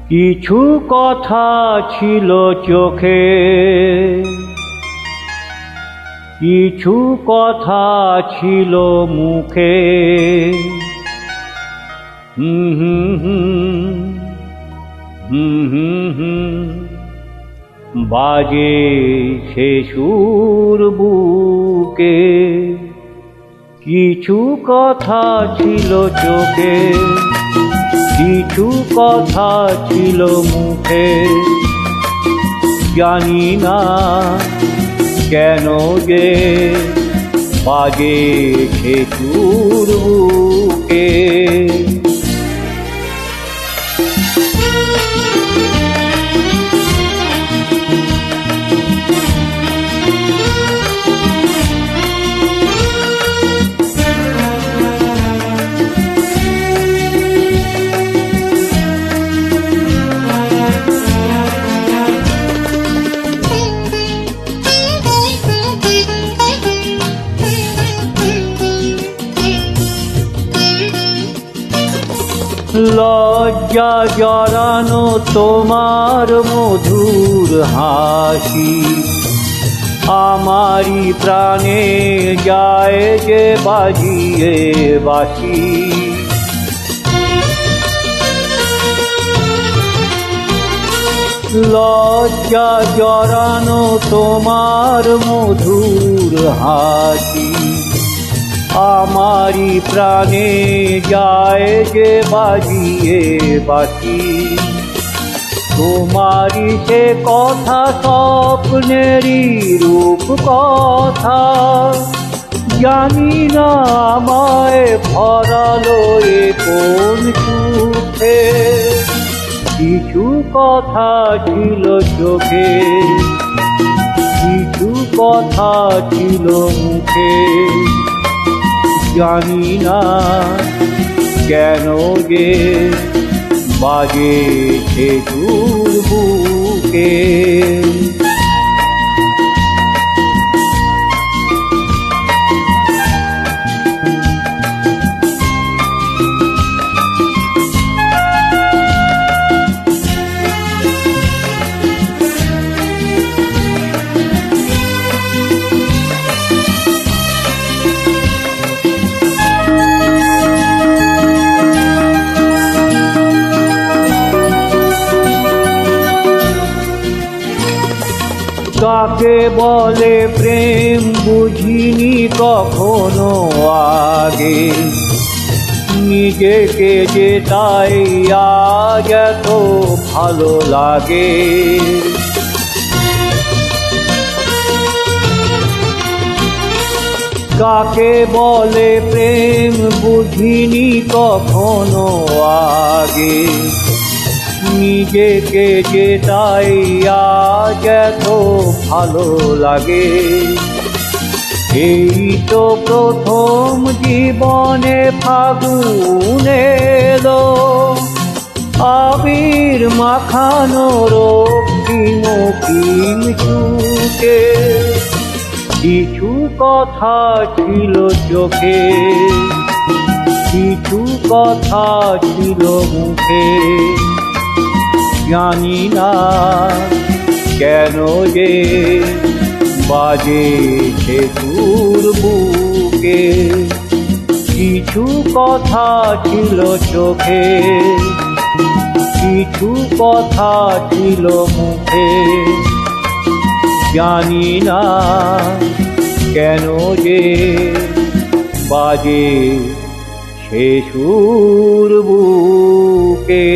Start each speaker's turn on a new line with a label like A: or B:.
A: কিছু কথা ছিল চোখে, কিছু কথা ছিল মুখে। বাজে সে সুর বুকে। কিছু কথা ছিল চোখে, কিছু কথা ছিল মুখে। জানি না কেন যে বাজে সে সুর বুকে। লজ্জা জড়ানো তোমার মধুর হাসি, আমারি প্রাণে যায় যে বাজিয়ে বাঁশি। লজ্জা জড়ানো তোমার মধুর হাসি, আমারি প্রাণে যায় যে বাজিয়ে বাঁশি। তোমারি সে কথা স্বপ্নেরই রূপ কথা, জানি না আমায় ভরালো এ কোন সুখে। কিছু কথা ছিল চোখে, কিছু কথা ছিল মুখে। জানি না কেন যে বাজে সে সুর বুকে। কাকে বলে প্রেম বুঝিনি কখনো আগে, নিজেকে যে তাই আজ এত ভালো লাগে। কাকে বলে প্রেম বুঝিনি কখনো আগে, নিজেকে যে তাই আজ এত ভালো লাগে। এই তো প্রথম জীবনে ফাগুন এলো, আবির মাখানো রক্তিম কিম চুকে। কিছু কথা ছিল চোখে, কিছু কথা ছিল মুখে। জানি না কেন যে বাজে সে সুর বুকে। কিছু কথা ছিল চোখে, কিছু কথা ছিল মুখে। জানি না কেন যে বাজে সে সুর বুকে।